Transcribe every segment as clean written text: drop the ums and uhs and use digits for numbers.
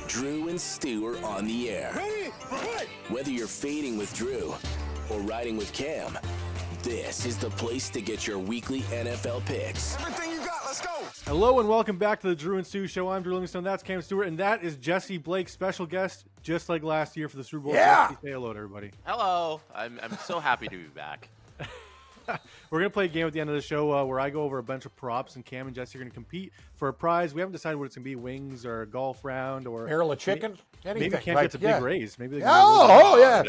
Drew and Stu are on the air. Ready? Whether you're fading with Drew or riding with Cam, this is the place to get your weekly NFL picks. Everything you got, let's go. Hello and welcome back to the Drew and Stu Show. I'm Drew Livingstone, that's Cam Stewart, and that is Jesse Blake, special guest, just like last year for the Super Bowl. Yeah. Jesse, say hello to everybody. Hello. I'm so happy to be back. We're going to play a game at the end of the show where I go over a bunch of props, and Cam and Jesse are going to compete for a prize. We haven't decided what it's going to be, wings or a golf round or... barrel of chicken, anything. Maybe Cam gets a big raise. Maybe they can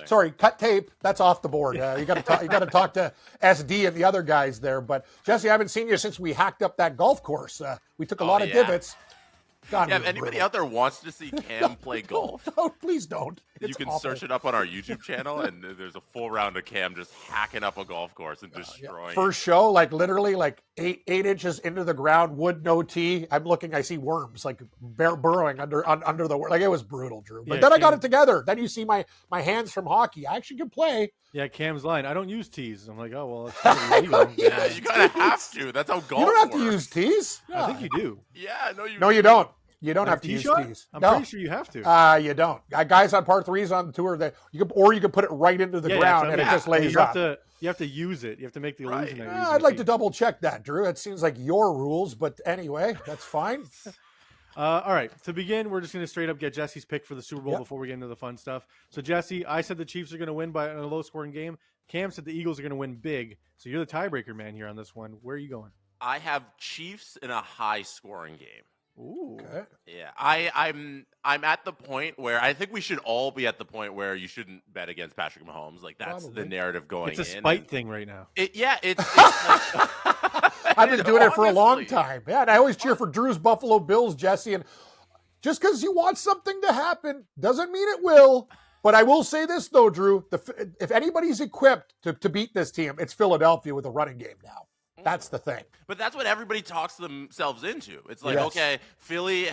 Sorry, cut tape. That's off the board. You got to talk to SD and the other guys there. But Jesse, I haven't seen you since we hacked up that golf course. We took a lot of divots. God, if anybody out there wants to see Cam play golf, no, please don't. You can search it up on our YouTube channel, and there's a full round of Cam just hacking up a golf course and destroying it. First show, like literally like eight inches into the ground, wood, no tee. I'm looking, I see worms like burrowing under the, like it was brutal, Drew. But then Cam, I got it together. Then you see my hands from hockey. I actually can play. Yeah, Cam's line. I don't use tees. I'm like, oh, well, it's probably illegal. Yeah, you kind of have to. That's how golf You don't have works. To use tees. Yeah. I think you do. Yeah, no, you don't. You don't have to use tees. I'm pretty sure you have to. You don't. Guys on par threes on the tour, that you can put it right into the ground and it just lays up. You have to use it. You have to make the illusion. That I'd like to double check that, Drew. It seems like your rules, but anyway, that's fine. All right. To begin, we're just going to straight up get Jesse's pick for the Super Bowl before we get into the fun stuff. So, Jesse, I said the Chiefs are going to win by a low-scoring game. Cam said the Eagles are going to win big. So you're the tiebreaker man here on this one. Where are you going? I have Chiefs in a high-scoring game. Ooh. Okay. Yeah, I'm at the point where I think we should all be at the point where you shouldn't bet against Patrick Mahomes. Like that's the narrative going. It's a spite thing right now. It's like, I've been doing it for a long time. Yeah, and I always cheer for Drew's Buffalo Bills, Jesse. And just because you want something to happen doesn't mean it will. But I will say this though, Drew: if anybody's equipped to beat this team, it's Philadelphia with a running game now. That's the thing. But that's what everybody talks themselves into. It's like, okay, Philly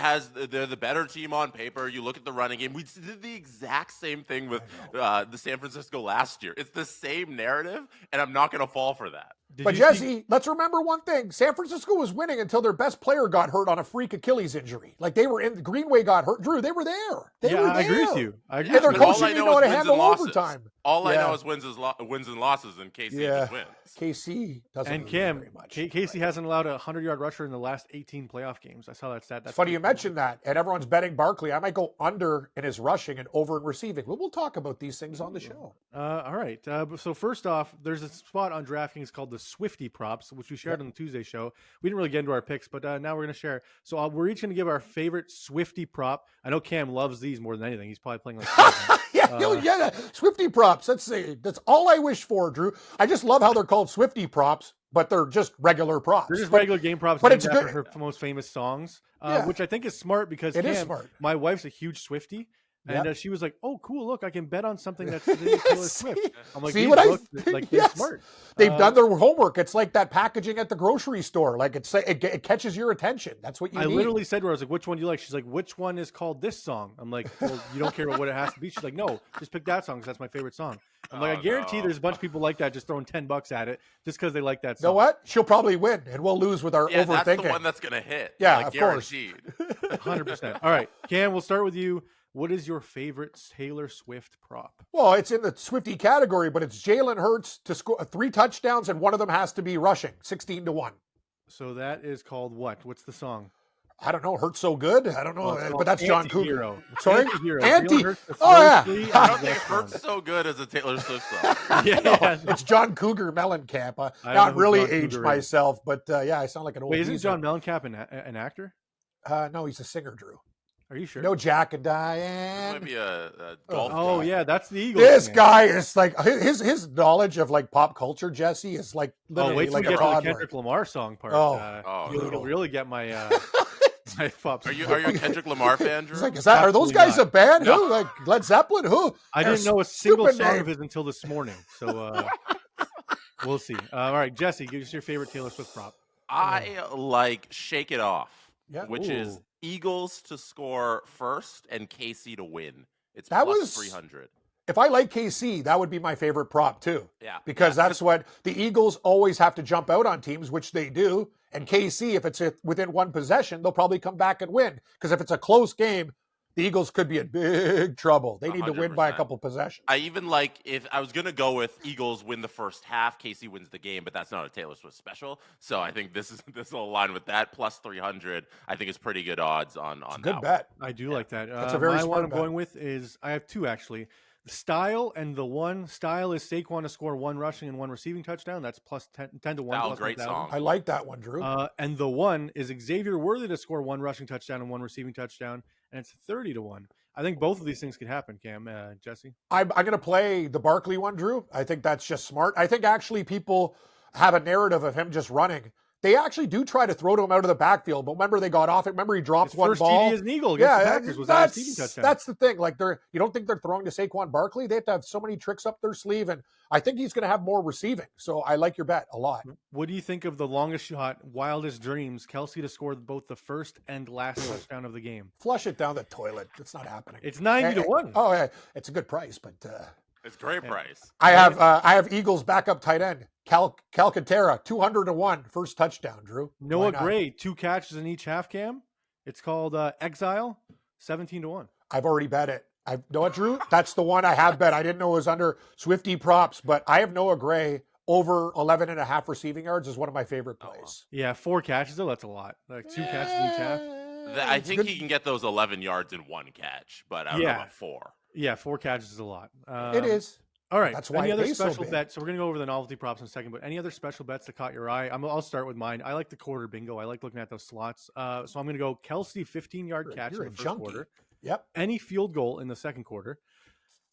they're the better team on paper. You look at the running game. We did the exact same thing with the San Francisco last year. It's the same narrative, and I'm not going to fall for that. But Jesse, let's remember one thing. San Francisco was winning until their best player got hurt on a freak Achilles injury. Like they were in, Greenway got hurt. Drew, they were there. They were there. I agree with you. And their coaching didn't know how to handle overtime. All I know is wins and losses, and KC just wins. KC doesn't and Cam, very much. Casey hasn't allowed a 100-yard rusher in the last 18 playoff games. I saw that stat. That's funny you mentioned that. And everyone's betting Barkley. I might go under in his rushing and over in receiving. We'll talk about these things on the show. All right. So first off, there's a spot on DraftKings called the Swifty Props, which we shared on the Tuesday show. We didn't really get into our picks, but now we're going to share. So we're each going to give our favorite Swifty prop. I know Cam loves these more than anything. He's probably playing like Swifty props. That's all I wish for, Drew. I just love how they're called Swifty props, but they're just regular props. They're just regular game props. But it's good. Her most famous songs, which I think is smart because it is smart. My wife's a huge Swiftie. And she was like, "Oh, cool! Look, I can bet on something that's Taylor Swift." I'm like, they're smart. They've done their homework. It's like that packaging at the grocery store. Like it catches your attention. That's what you need. I literally said to her, "I was like, which one do you like?" She's like, "Which one is called this song?" I'm like, "Well, you don't care about what it has to be." She's like, "No, just pick that song because that's my favorite song." I'm like, I guarantee there's a bunch of people like that just throwing $10 at it just because they like that song. You know what? She'll probably win, and we'll lose with our overthinking. That's the one that's gonna hit. Yeah, like, of guaranteed. course. 100%. All right, Cam, we'll start with you. What is your favorite Taylor Swift prop? Well, it's in the Swifty category, but it's Jalen Hurts to score 3 touchdowns, and one of them has to be rushing, 16-1. So that is called what? What's the song? I don't know. Hurts so good. I don't know, but that's John Cougar. Sorry, Anti. Oh yeah. I don't think Hurts so good as a Taylor Swift song. It's John Cougar Mellencamp. Not really aged myself, but I sound like an old. Wait, isn't John Mellencamp an actor? No, he's a singer, Drew. Are you sure? No, Jack and Diane. This might be a golf guy. Yeah, that's the Eagles. This guy is like his knowledge of like pop culture, Jesse, is like literally wait till like we a get to the Kendrick Lamar song part. You'll really get my my pops. Are you a Kendrick Lamar fan, Drew? Like, are those guys a band? No. Who? Like Led Zeppelin? Who? I didn't know a single song of his until this morning. So we'll see. All right, Jesse, give us your favorite Taylor Swift prop. I like Shake It Off, which Ooh. is Eagles to score first and KC to win. It's that plus was 300. if I like KC, that would be my favorite prop too. Yeah. Because that's what the Eagles always have to jump out on teams, which they do. And KC, if it's within one possession, they'll probably come back and win. Because if it's a close game, the Eagles could be in big trouble. They need to win by a couple possessions. I even like, if I was going to go with Eagles win the first half, KC wins the game, but that's not a Taylor Swift special. So I think this will align with that. Plus 300, I think is pretty good odds on that. Good bet. I do like that. That's a very smart one I'm bet. going with is, I have two actually. The style and the one. Style is Saquon to score 1 rushing and 1 receiving touchdown. That's plus 10 to 1. Oh, plus great 1,000. song. I like that one, Drew. And the one is Xavier Worthy to score 1 rushing touchdown and 1 receiving touchdown, and it's 30 to 1. I think both of these things could happen, Cam, Jesse. I'm going to play the Barkley one, Drew. I think that's just smart. I think actually people have a narrative of him just running. They actually do try to throw to him out of the backfield, but remember they got off it. Remember he dropped His one first ball. TD as an Eagle against the Packers was that receiving touchdown. That's the thing. Like you don't think they're throwing to Saquon Barkley? They have to have so many tricks up their sleeve, and I think he's going to have more receiving. So I like your bet a lot. What do you think of the longest shot, wildest dreams, Kelsey to score both the first and last touchdown of the game? Flush it down the toilet. It's not happening. It's 90 to 1. Oh, yeah. It's a good price, but It's a great price. I have Eagles backup tight end Calcaterra 200 to 1 first touchdown. Drew Noah Gray 2 catches in each half, Cam. It's called Exile 17 to 1. I've already bet it. I know it, Drew. That's the one I have bet. I didn't know it was under Swifty props, but I have Noah Gray over 11.5 receiving yards is one of my favorite plays. Yeah, 4 catches though. That's a lot. Like 2 catches in each half. I think he can get those 11 yards in 1 catch, but I don't know about 4. Yeah, 4 catches is a lot. It is. All right. That's why any other it pays so special big. bets? So we're gonna go over the novelty props in a second. But any other special bets that caught your eye? I'll start with mine. I like the quarter bingo. I like looking at those slots. So I'm gonna go Kelsey 15-yard catch in the first quarter. Yep. Any field goal in the second quarter.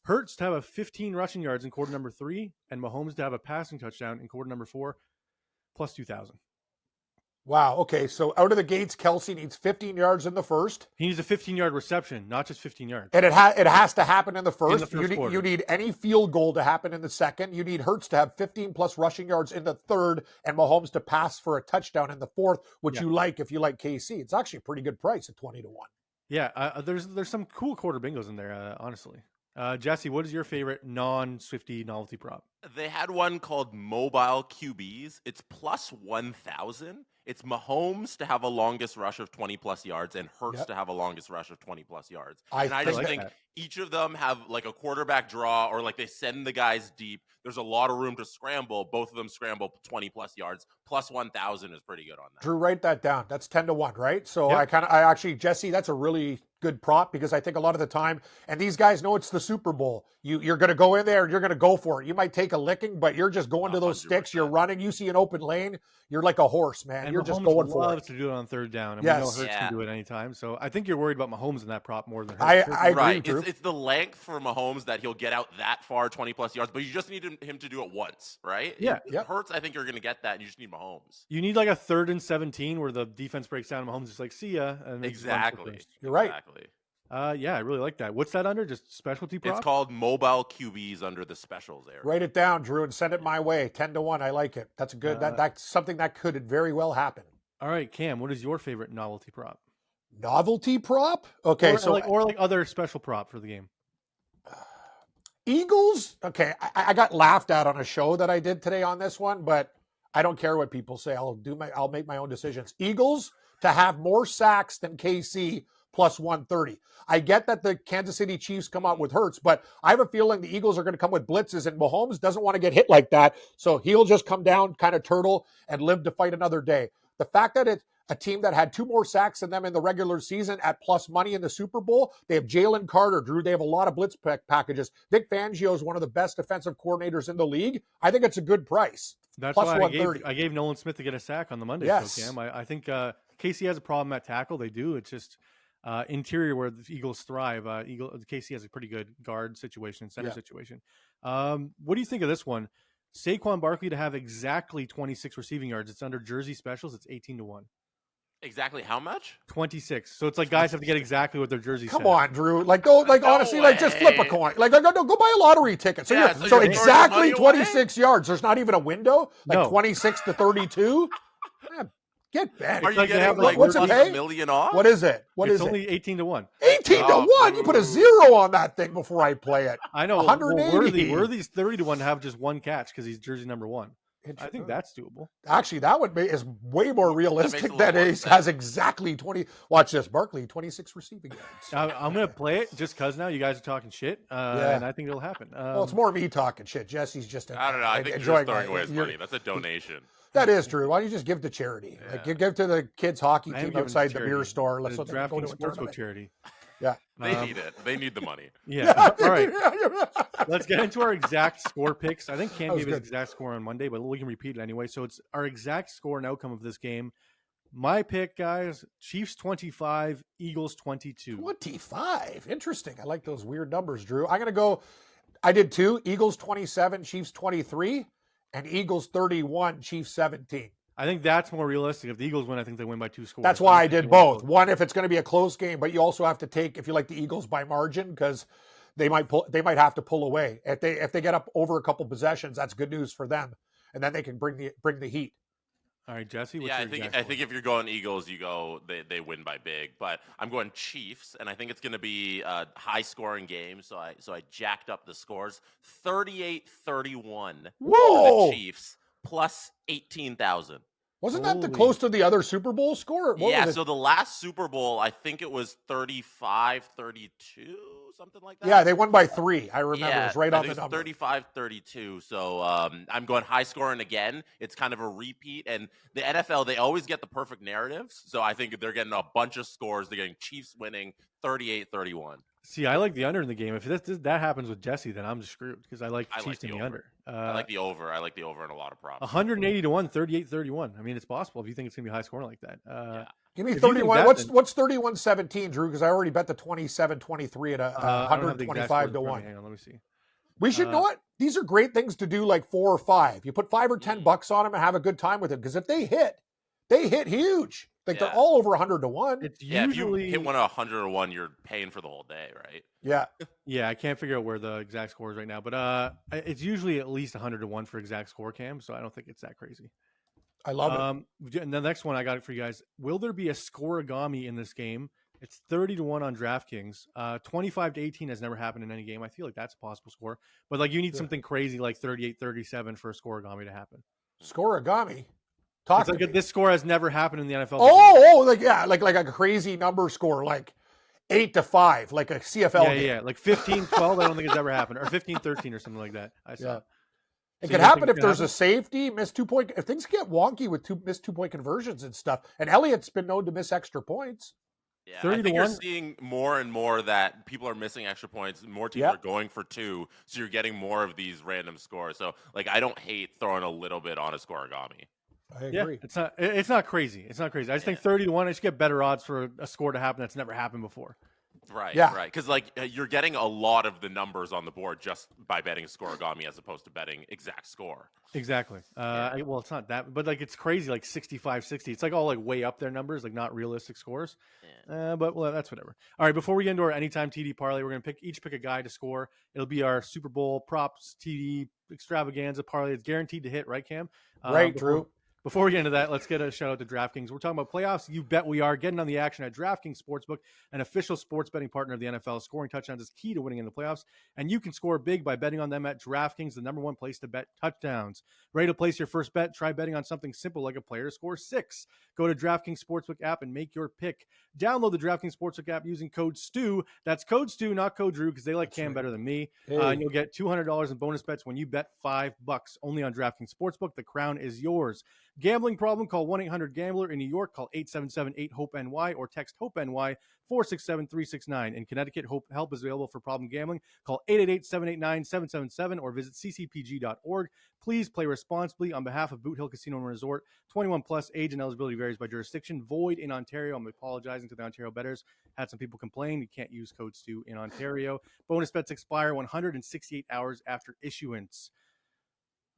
Hurts to have a 15 rushing yards in quarter number 3, and Mahomes to have a passing touchdown in quarter number 4, plus 2,000. Wow. Okay. So out of the gates, Kelsey needs 15 yards in the first. He needs a 15-yard reception, not just 15 yards. And it has to happen in the first. Quarter. You need any field goal to happen in the second. You need Hurts to have 15 plus rushing yards in the third, and Mahomes to pass for a touchdown in the fourth, which you like if you like KC. It's actually a pretty good price at 20 to 1. Yeah, there's some cool quarter bingos in there, honestly. Jesse, what is your favorite non-Swifty novelty prop? They had one called Mobile QBs. It's plus 1,000. It's Mahomes to have a longest rush of 20-plus yards and Hurts to have a longest rush of 20-plus yards. I just think each of them have like a quarterback draw or like they send the guys deep. There's a lot of room to scramble. Both of them scramble 20-plus yards. Plus 1,000 is pretty good on that. Drew, write that down. That's 10 to 1, right? So Jesse, that's a really good prop because I think a lot of the time, and these guys know it's the Super Bowl. You're going to go in there and you're going to go for it. You might take a licking, but you're just going to those 100%. Sticks. You're running. You see an open lane. You're like a horse, man. And you're Mahomes just going for it. loves to do it on third down. And we know Hurts can do it anytime. So I think you're worried about Mahomes in that prop more than Hurts. I agree, right. Drew. It's the length for Mahomes that he'll get out that far, 20-plus yards, but you just need him to do it once, right? Yeah. Hurts, I think you're going to get that, and you just need Mahomes. You need like a 3rd and 17 where the defense breaks down and Mahomes is like, see ya. And exactly. You're right. Exactly. Yeah, I really like that. What's that under? Just specialty prop? It's called Mobile QBs under the specials area. Write it down, Drew, and send it my way. 10 to 1. I like it. That's a good. That's something that could very well happen. All right, Cam. What is your favorite novelty prop? Novelty prop? Okay, or like other special prop for the game. Eagles. Okay, I got laughed at on a show that I did today on this one, but I don't care what people say. I'll make my own decisions. Eagles to have more sacks than KC. Plus 130. I get that the Kansas City Chiefs come out with Hurts, but I have a feeling the Eagles are going to come with blitzes, and Mahomes doesn't want to get hit like that, so he'll just come down, kind of turtle, and live to fight another day. The fact that it's a team that had 2 more sacks than them in the regular season at plus money in the Super Bowl, they have Jalen Carter, Drew. They have a lot of blitz packages. Vic Fangio is one of the best defensive coordinators in the league. I think it's a good price. That's plus why 130. I gave Nolan Smith to get a sack on the Monday show, Cam. I think KC has a problem at tackle. They do. It's just interior where the Eagles thrive. KC has a pretty good guard situation, center situation. What do you think of this one? Saquon Barkley to have exactly 26 receiving yards. It's under Jersey specials. It's 18 to 1. Exactly how much? 26. So it's like guys have to get exactly what their jersey says. Come on, Drew. Honestly, just flip a coin. Go buy a lottery ticket. So exactly 26 yards. There's not even a window? 26 to 32? Get bent. Are you like they getting have, like what's it plus pay? $1 million off? What is it? It's only 18-1. 18 to 1. You put a 0 on that thing before I play it. I know. 180. Worthy's 30-1 to have just one catch because he's jersey number 1. I think that's doable. Actually, that would be is way more realistic than it has exactly 20. Watch this, Barkley, 26 receiving yards. I'm gonna play it just because now you guys are talking shit, and I think it'll happen. Well, it's more me talking shit. Jesse's just I don't know. I think enjoying Drew's throwing away his money. That's a donation. That is true. Why don't you just give to charity? Yeah. Like, give to the kids' hockey I am team giving outside to the charity. beer store. Let's The let them go to DraftKings a Sportsbook tournament. charity. Yeah. They need it. They need the money. Yeah. All right. Let's get into our exact score picks. I think Cam gave his exact score on Monday, but we can repeat it anyway. So it's our exact score and outcome of this game. My pick, guys, Chiefs 25, Eagles 22. 25. Interesting. I like those weird numbers, Drew. I'm going to go. I did 2. Eagles 27, Chiefs 23, and Eagles 31, Chiefs 17. I think that's more realistic. If the Eagles win, I think they win by 2 scores. That's why I did both. One, if it's going to be a close game, but you also have to take, if you like the Eagles, by margin, because they might have to pull away. If they get up over a couple possessions, that's good news for them, and then they can bring the heat. All right, Jesse. I think if you're going Eagles, you go they win by big. But I'm going Chiefs, and I think it's going to be a high scoring game. So I jacked up the scores, 38-31. Whoa! For the Chiefs plus 18,000. Wasn't that the close to the other Super Bowl score? So the last Super Bowl, I think it was 35-32, something like that. Yeah, they won by 3. I remember. It was right on the number. 35-32. So I'm going high scoring again. It's kind of a repeat. And the NFL, they always get the perfect narratives. So I think they're getting a bunch of scores. They're getting Chiefs winning 38-31. See, I like the under in the game. If that happens with Jesse, then I'm just screwed because I like Chiefs in the under. I like the over. I like the over in a lot of props. 180-1, 38-31. I mean, it's possible if you think it's going to be high scoring like that. Give me 31. What's 31-17, Drew? Because I already bet the 27-23 at 125 to 1. Hang on, let me see. We should know what? These are great things to do, like 4 or 5. You put $5 or $10 on them and have a good time with them. Because if they hit huge. Like they're all over 100 to 1. It's usually, if you hit one 100 to 1, you're paying for the whole day, right? Yeah. Yeah, I can't figure out where the exact score is right now, but it's usually at least 100 to 1 for exact score, Cam. So I don't think it's that crazy. I love it. And the next one I got it for you guys. Will there be a scoregami in this game? It's 30 to 1 on DraftKings. 25-18 has never happened in any game. I feel like that's a possible score, but like you need something crazy like 38-37 for a scoregami to happen. Scoregami. It's like this score has never happened in the NFL. Like a crazy number score, like 8-5, like a CFL game. Yeah, like 15-12. I don't think it's ever happened, or 15-13 or something like that. I saw. Yeah. It could happen if there's a safety, missed 2-point. If things get wonky with missed 2-point conversions and stuff, and Elliott's been known to miss extra points. Yeah, I think you're seeing more and more that people are missing extra points. More teams are going for 2, so you're getting more of these random scores. So, like, I don't hate throwing a little bit on a scoregami. I agree. Yeah, it's not crazy. It's not crazy. I just think 30 to 1. I should get better odds for a score to happen that's never happened before. Right. Yeah. Right. Because like you're getting a lot of the numbers on the board just by betting scoregami as opposed to betting exact score. Exactly. Well, it's not that, but like it's crazy, like 65-60. It's like all like way up there numbers, like not realistic scores. Yeah. But that's whatever. All right. Before we get into our anytime TD parlay, we're gonna pick a guy to score. It'll be our Super Bowl props TD extravaganza parlay. It's guaranteed to hit, right, Cam? Right, Drew. Before we get into that, let's get a shout out to DraftKings. We're talking about playoffs. You bet we are. Getting on the action at DraftKings Sportsbook, an official sports betting partner of the NFL. Scoring touchdowns is key to winning in the playoffs, and you can score big by betting on them at DraftKings, the #1 place to bet touchdowns. Ready to place your first bet? Try betting on something simple like a player to score 6. Go to DraftKings Sportsbook app and make your pick. Download the DraftKings Sportsbook app using code STU. That's code STU, not code Drew, because they like Cam better than me. And you'll get $200 in bonus bets when you bet $5 only on DraftKings Sportsbook. The crown is yours. Gambling problem? Call 1-800-GAMBLER. In New York, call 877-8-HOPE-NY or text HOPE-NY 467-369. In Connecticut, help is available for problem gambling. Call 888-789-777 or visit ccpg.org. Please play responsibly. On behalf of Boot Hill Casino and Resort, 21 plus, age and eligibility varies by jurisdiction. Void in Ontario. I'm apologizing to the Ontario bettors. Had some people complain you can't use code STU in Ontario. Bonus bets expire 168 hours after issuance.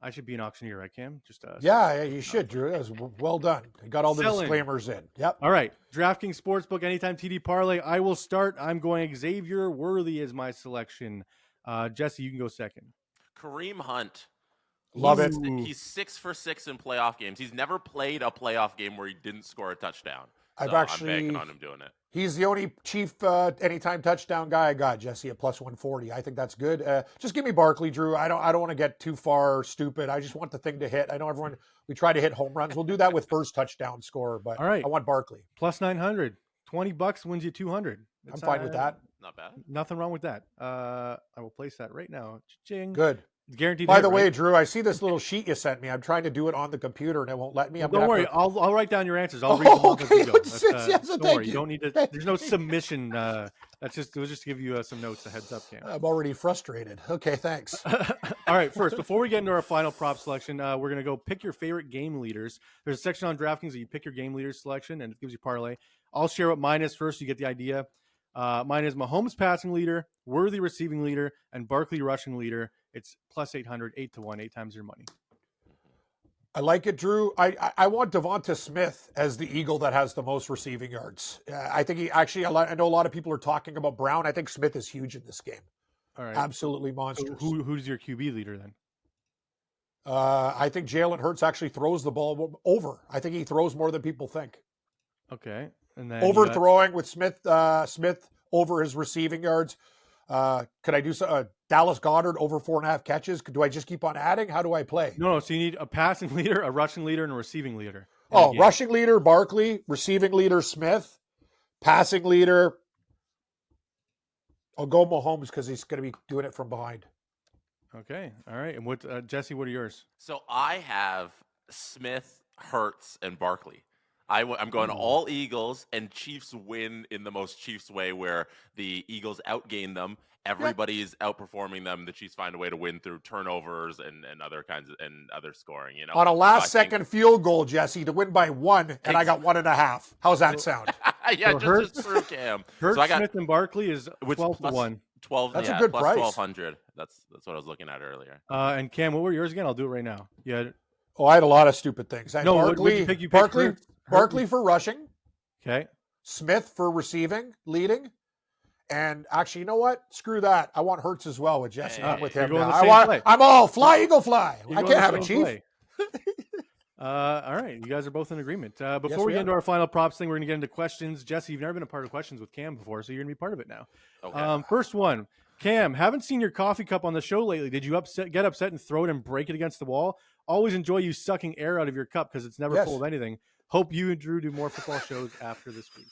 I should be an auctioneer, right, Cam? Yeah, you should, Drew. That was well done. I got all the disclaimers in. Yep. All right. DraftKings Sportsbook, anytime TD parlay. I will start. I'm going Xavier Worthy as my selection. Jesse, you can go second. Kareem Hunt. Love it. He's 6 for 6 in playoff games. He's never played a playoff game where he didn't score a touchdown. I'm banking on him doing it. He's the only Chief anytime touchdown guy I got, Jesse, at plus 140. I think that's good. Just give me Barkley, Drew. I don't want to get too far stupid. I just want the thing to hit. I know we try to hit home runs. We'll do that with first touchdown scorer, but all right. I want Barkley. Plus 900. $20 wins you 200. I'm fine with that. Not bad. Nothing wrong with that. I will place that right now. Ching. Good. It's guaranteed. By the way, right? Drew, I see this little sheet you sent me. I'm trying to do it on the computer and it won't let me. Don't worry. I'll write down your answers. I'll read them all as we go. Don't worry. You don't need to. There's no submission. It was just to give you some notes, a heads up, Cam. I'm already frustrated. Okay, thanks. All right. First, before we get into our final prop selection, we're gonna go pick your favorite game leaders. There's a section on DraftKings that you pick your game leaders selection, and it gives you parlay. I'll share what mine is first. So you get the idea. Mine is Mahomes passing leader, Worthy receiving leader, and Barkley rushing leader. It's plus 800, 8-1, 8 times your money. I like it, Drew. I want Devonta Smith as the Eagle that has the most receiving yards. I think I know a lot of people are talking about Brown. I think Smith is huge in this game. All right. Absolutely monstrous. So who's your QB leader then? I think Jalen Hurts actually throws the ball over. I think he throws more than people think. Okay. And then overthrowing with Smith over his receiving yards. Could I do Dallas Goedert over 4.5 catches? Do I just keep on adding? How do I play? No. So you need a passing leader, a rushing leader, and a receiving leader. Rushing leader, Barkley. Receiving leader, Smith. Passing leader, I'll go Mahomes because he's going to be doing it from behind. Okay. All right. And what, Jesse, what are yours? So I have Smith, Hurts, and Barkley. I'm going all Eagles, and Chiefs win in the most Chiefs way, where the Eagles outgain them. Everybody's outperforming them. The Chiefs find a way to win through turnovers and other kinds of and other scoring. You know, on a last-second field goal, Jesse, to win by 1, and I got 1.5. How's that sound? Yeah, just through Cam. Hurts, so I got Smith, and Barkley is 12-1. 12. That's a good plus price. 1,200. That's what I was looking at earlier. And Cam, what were yours again? I'll do it right now. Yeah. Oh, I had a lot of stupid things. No, Barkley, you pick Barkley for rushing. Okay. Smith for receiving, leading. And actually, you know what? Screw that. I want Hurts as well with Jesse. I'm with him now. I'm all fly, Eagle fly. I can't have a Chief. All right. You guys are both in agreement. Before we get into our final props thing, we're going to get into questions. Jesse, you've never been a part of questions with Cam before, so you're going to be part of it now. Okay. First one. Cam, haven't seen your coffee cup on the show lately. Did you get upset and throw it and break it against the wall? Always enjoy you sucking air out of your cup because it's never full of anything. Hope you and Drew do more football shows after this week.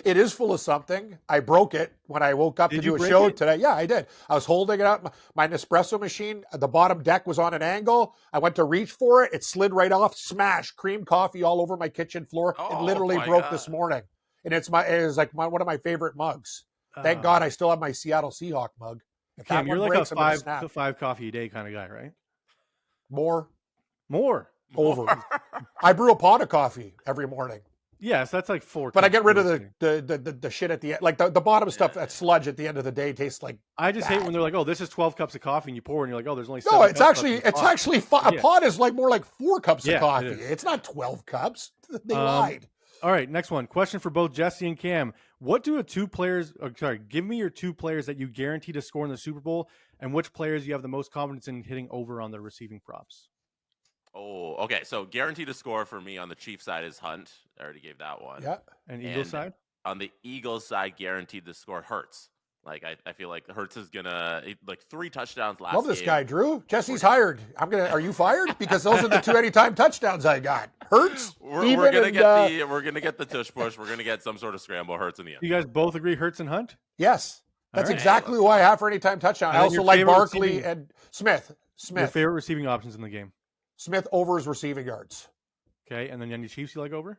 It is full of something. I broke it when I woke up to do a show today. Yeah, I did. I was holding it up. My Nespresso machine, the bottom deck was on an angle. I went to reach for it. It slid right off. Smash. Cream coffee all over my kitchen floor. It literally broke this morning. And it is like one of my favorite mugs. Thank God I still have my Seattle Seahawk mug. Cam, you're like a five coffee a day kind of guy, right? More. Over. I brew a pot of coffee every morning. Yes, that's like 4. But I get rid of the shit at the end. Like the bottom stuff, that sludge at the end of the day tastes like I just hate when they're like, oh, this is 12 cups of coffee, and you pour, and you're like, oh, there's only 7 No, cups it's actually a pot is like more like 4 cups of coffee. It's not 12 cups. They lied. All right, next one. Question for both Jesse and Cam. What do give me your 2 players that you guarantee to score in the Super Bowl, and which players you have the most confidence in hitting over on the receiving props? Oh, okay. So guaranteed to score for me on the Chiefs side is Hunt. I already gave that one. Yeah. And Eagles side? On the Eagles side, guaranteed to score Hurts. Like I feel like Hurts is gonna 3 touchdowns last. Love this game. guy, Drew. Jesse's hired. Are you fired? Because those are the 2 anytime touchdowns I got. Hurts. We're gonna get the tush push. We're gonna get some sort of scramble. Hurts in the end. You guys both agree Hurts and Hunt? Yes. That's exactly who I have for anytime touchdown. I also like Barkley and Smith. Your favorite receiving options in the game? Smith over his receiving yards. Okay, and then any Chiefs you like over?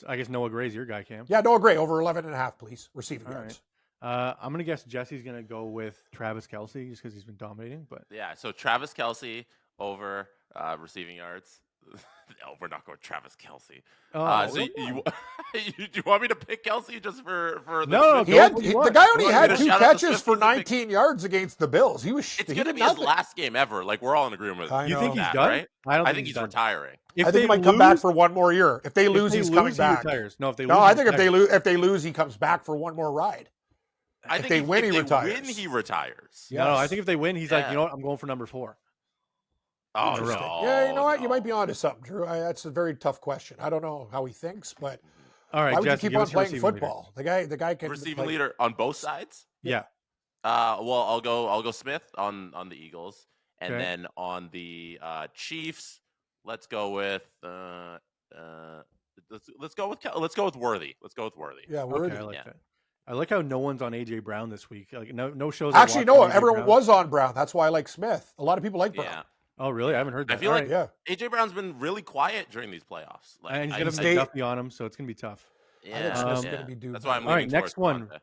I guess Noah Gray's your guy, Cam. Yeah, Noah Gray over 11.5, please. Receiving yards. Right. I'm gonna guess Jesse's gonna go with Travis Kelce just because he's been dominating. But yeah, so Travis Kelce over receiving yards. No, we're not going Travis Kelce. So you want me to pick Kelce just for the no? The guy only had 2 catches for 19 yards against the Bills. It's going to be his last game ever. Like we're all in agreement with you think he's that, done? Right? I think he's retiring. I think he might come back for one more year. If they lose, he's coming back. No, I think if they lose, he comes back for one more ride. If they win, he retires. Yes. No, I think if they win, he's like, you know what? I'm going for number 4. Oh, Interesting. no, Yeah, you know what? no. You might be onto something, Drew. That's a very tough question. I don't know how he thinks, but All right, why would Jesse, you keep give on us your playing receiving leader. football? The guy can Receiving like, leader on both sides. Yeah. Well, I'll go Smith on the Eagles, and Okay. then on the Chiefs, let's go with let's go with Worthy. Let's go with Worthy. Yeah, Okay, worthy. I like Yeah. that. I like how no one's on AJ Brown this week. Like no shows. Actually, no, on AJ everyone Brown. was on Brown. That's why I like Smith. A lot of people like Brown. Yeah. Oh, really? I haven't heard that. I feel All like right. Yeah. AJ Brown's been really quiet during these playoffs. Like, And he's I- gonna stay- have Duffy on him, so it's gonna be tough. I think yeah, Smith's Um, going to be due. That's why I'm All right, leaning next towards one. Devontae.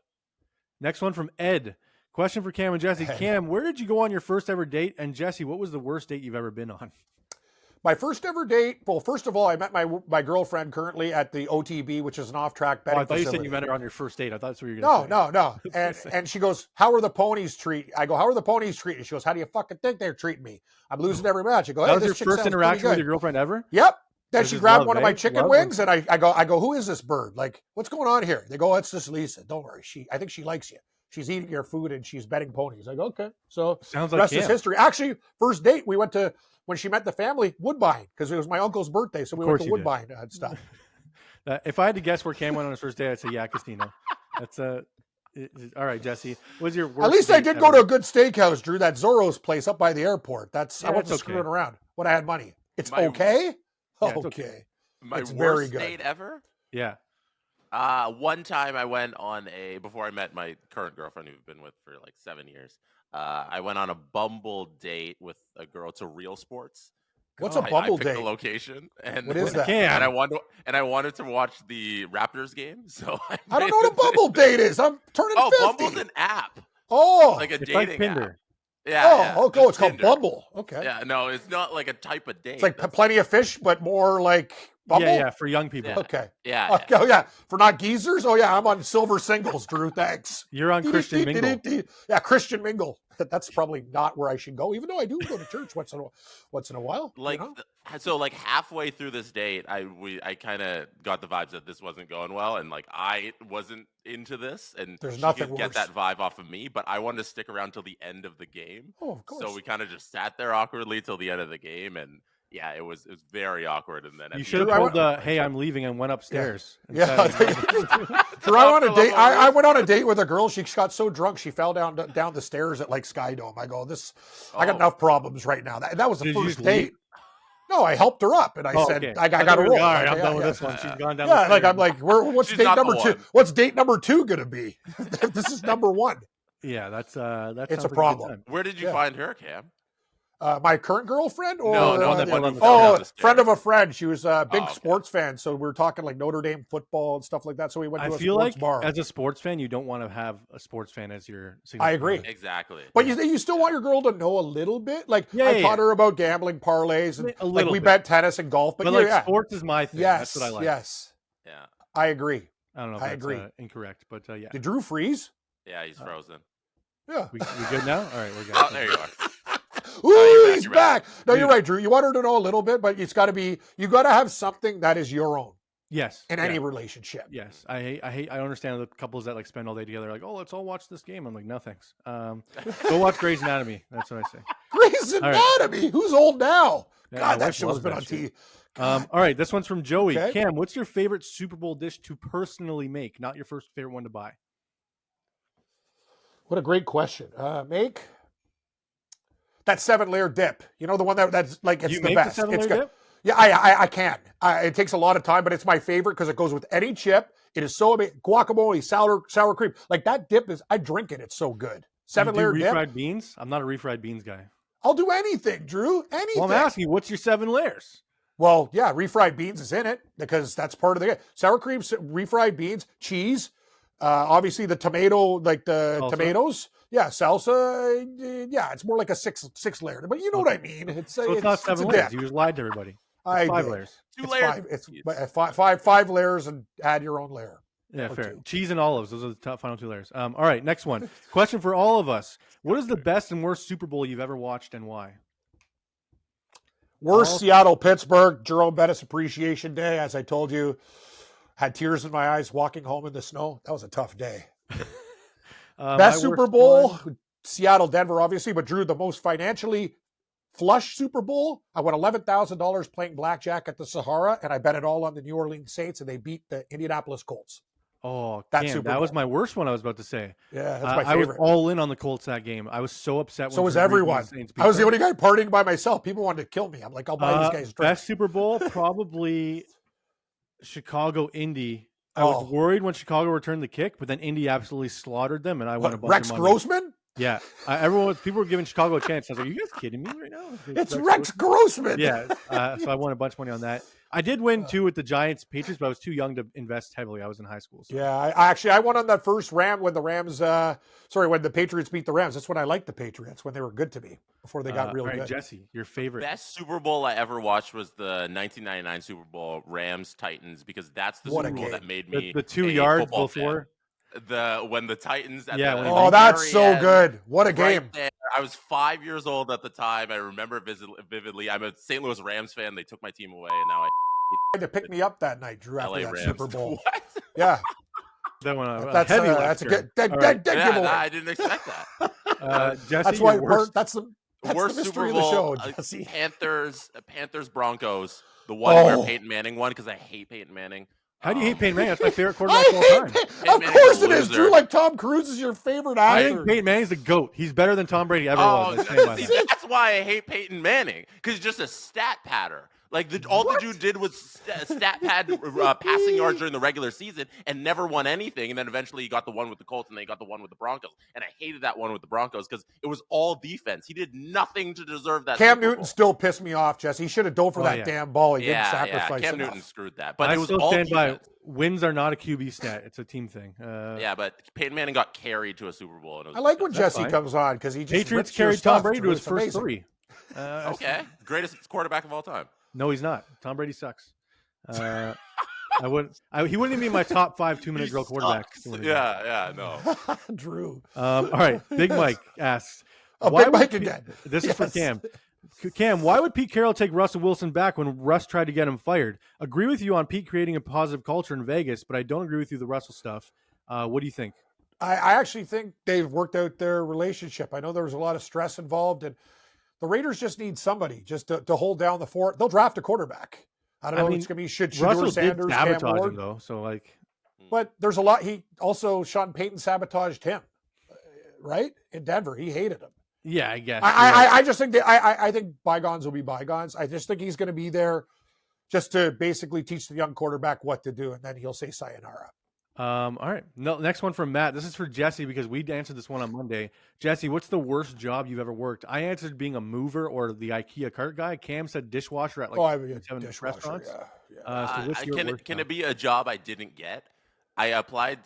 Next one from Ed. Question for Cam and Jesse. Cam, where did you go on your first ever date? And Jesse, what was the worst date you've ever been on? My first ever date. Well, first of all, I met my girlfriend currently at the OTB, which is an off-track Oh, betting I thought you said facility. you met her on your first date. I thought that's what you were gonna No, say. no, no. And she goes, "How are the ponies treat?" I go, "How are the ponies treating?" She goes, "How do you fucking think they're treating me? I'm losing every match." I go, "Hey, That was this your chick first sounds interaction pretty with good." your girlfriend ever? Yep. Then This she is grabbed love, one of eh? my chicken Love wings, and I go, "Who is this bird? Like, what's going on here?" They go, "It's just Lisa. Don't worry. I think she likes you. She's eating your food and she's betting ponies." I go, "Okay." So Sounds the like rest is Cam. history. Actually, first date we went to when she met the family Woodbine because it was my uncle's birthday, so we went course to you did. Woodbine and stuff. If I had to guess where Cam went on his first date, I'd say yeah, casino. That's all right, Jesse. What was your worst At least I date did go ever? to a good steakhouse, Drew. That Zorro's place up by the airport. I Yeah, wasn't that's okay. screwing around when I had money. It's My- okay. Yeah, it's okay. okay. My It's very worst good. date ever. Yeah. One time I went on before I met my current girlfriend who I've been with for like 7 years. I went on a Bumble date with a girl to Real Sports. What's a I Bumble picked date? the location, and What is that? Cam. And I wanted to watch the Raptors game, so I don't know what a Bumble date is. I'm turning Oh, 50. Bumble's an app, Oh, like a It's dating like app. Tinder. Yeah. oh, yeah, okay. just It's called Tinder. Bumble. Okay. Yeah, no, it's not like a type of date. It's like That's- plenty of fish, but more like Bumble. Yeah, for young people. Yeah. Okay. yeah, Okay. Oh yeah, for not geezers. Oh yeah, I'm on silver singles, Drew. Thanks. You're on Christian Mingle. Yeah, Christian Mingle. That's probably not where I should go, even though I do go to church once in a while. Like you know? so like halfway through this date I kind of got the vibes that this wasn't going well, and like I wasn't into this, and There's she nothing could get worse. that vibe off of me, but I wanted to stick around till the end of the game. Oh, of course. So we kind of just sat there awkwardly till the end of the game, and yeah, it was very awkward. And then at You the should have end- told "Hey, I'm leaving" and went upstairs. Yeah. instead. Drew, I went on a date. I went on a date with a girl. She got so drunk she fell down the stairs at like Sky Dome. I go, I got Oh. enough problems right now. That was the Did you first just date. leave? No, I helped her up and I said, okay. I got to thought you roll. were like, all right, I'm Yeah, done with yeah. this one. She's gone down. Yeah, the like stairs. I'm like, what's She's date not the number two? one. What's date number two gonna be? This is number one. Yeah, that's It's sounds a like good problem. time. Where did you Yeah. find her, Cam? My current girlfriend, or No, no, the- the one on the down the friend of stairs. a friend. She was a big Oh, okay. sports fan, so we were talking like Notre Dame football and stuff like that. So we went to I a feel sports like bar. as a sports fan, you don't want to have a sports fan as your. I significant agree. other. Exactly. But you still want your girl to know a little bit. Like Yeah, I yeah, taught yeah. her about gambling parlays, and A like little we bit. bet tennis and golf. But, But yeah, like yeah. sports is my thing. Yes, That's what I like. yes, Yeah. I agree. I don't know if I that's agree. Incorrect, but yeah. Did Drew freeze? Yeah, he's frozen. Yeah. We good now? All right, we're good. Oh, there you are. Ooh, you're back, he's you're back. back. No, you're Dude. right, Drew. You want her to know a little bit, but it's got to be. You got to have something that is your own Yes. in yeah. any relationship. Yes, I understand the couples that like spend all day together, like, oh, let's all watch this game. I'm like, no, thanks. Go watch Grey's Anatomy. That's what I say. Grey's All right. Anatomy. Who's old now? Yeah, my God, that wife show's loves been that on shit. TV. All right, this one's from Joey. Okay. Cam, what's your favorite Super Bowl dish to personally make? Not your first favorite one to buy. What a great question. Make that 7-layer dip. You know, the one that's like it's you the make best. the 7-layer It's good. dip? Yeah, I can. It takes a lot of time, but it's my favorite because it goes with any chip. It is so amazing. Guacamole, sour cream. Like that dip is. I drink it. It's so good. You do 7-layer dip. refried beans? I'm not a refried beans guy. I'll do anything, Drew. Anything. Well, I'm asking you, what's your 7 layers? Well, yeah, refried beans is in it because that's part of the sour cream, refried beans, cheese, obviously the tomato, like the Salsa? tomatoes. Yeah, salsa. Yeah, it's more like a six layer, but you know what I mean. It's So it's not 7 a layers. dip. You just lied to everybody. It's I 5 did. layers. Two It's layers. five. It's five layers and add your own layer. Yeah, Or fair. two. Cheese and olives. Those are the top final 2 layers. All right, next one. Question for all of us. What is the best and worst Super Bowl you've ever watched and why? Worst Oh. Seattle, Pittsburgh, Jerome Bettis Appreciation Day. As I told you, had tears in my eyes walking home in the snow. That was a tough day. My Best Super worst Bowl, one- Seattle, Denver, obviously, but Drew, the most financially flush Super Bowl, I won $11,000 playing blackjack at the Sahara, and I bet it all on the New Orleans Saints, and they beat the Indianapolis Colts. Oh, That damn, that was my worst one I was about to say. Yeah, that's my I was favorite. all in on the Colts that game. I was so upset. So when was Drew Brees and everyone. the Saints beat I was the them. only guy partying by myself. People wanted to kill me. I'm like, I'll buy these guys drinks. Best Super Bowl, probably Chicago Indy. I was worried when Chicago returned the kick, but then Indy absolutely slaughtered them, and I won a bunch Rex of money. Grossman? Yeah, people were giving Chicago a chance. I was like, "Are you guys kidding me right now?" It's Rex Grossman. Yeah, so I won a bunch of money on that. I did win too with the Giants Patriots, but I was too young to invest heavily. I was in high school. So. Yeah, I won on that first when the Patriots beat the Rams. That's when I liked the Patriots, when they were good to me before they got real all right, good. Jesse, your favorite best Super Bowl I ever watched was the 1999 Super Bowl, Rams Titans, because that's the Super Bowl that made me the 2 yards before. Fan. When the Titans that's so good. What a game. There, I was 5 years old at the time. I remember vividly. I'm a St. Louis Rams fan. They took my team away, and now I had to pick me up that night, Drew, after that Rams. Super Bowl. What? Yeah. That one, that's a good giveaway. I didn't expect that. Jesse, that's why worst Super Bowl, of the show, Jesse. Panthers Broncos, the one where Peyton Manning won, because I hate Peyton Manning. How do you hate Peyton Manning? That's my favorite quarterback of all time. Of course it is, Drew. Like Tom Cruise is your favorite actor. I think Peyton Manning's the GOAT. He's better than Tom Brady ever was. That's why I hate Peyton Manning, because he's just a stat patter. Like all the dude did was stat pad passing yards during the regular season and never won anything. And then eventually he got the one with the Colts and then he got the one with the Broncos. And I hated that one with the Broncos because it was all defense. He did nothing to deserve that. Cam Newton still pissed me off, Jesse. He should have dove for that damn ball. He didn't sacrifice Cam enough. Newton screwed that. But I it was still all stand defense. by. Wins are not a QB stat. It's a team thing. Yeah, but Peyton Manning got carried to a Super Bowl. And I like when Jesse comes on because he just Patriots carried Tom Brady to his first 3. Okay, greatest quarterback of all time. No, he's not. Tom Brady sucks. I wouldn't. He wouldn't even be my top 5 2-minute drill quarterback. Yeah, no. Drew. All right, Big Mike asks. Big Mike again. This is for Cam. Cam, why would Pete Carroll take Russell Wilson back when Russ tried to get him fired? Agree with you on Pete creating a positive culture in Vegas, but I don't agree with you the Russell stuff. What do you think? I actually think they've worked out their relationship. I know there was a lot of stress involved, and the Raiders just need somebody just to hold down the fort. They'll draft a quarterback. I don't know. It's going to be Shedeur Sanders, did sabotage him though, so like. But there's a lot. Sean Payton sabotaged him, right? In Denver, he hated him. Yeah, I guess. I just think I think bygones will be bygones. I just think he's going to be there just to basically teach the young quarterback what to do, and then he'll say sayonara. All right. No, next one from Matt. This is for Jesse because we answered this one on Monday. Jesse, what's the worst job you've ever worked? I answered being a mover or the IKEA cart guy. Cam said dishwasher at like 7 restaurants. Yeah. Can it be a job I didn't get? I applied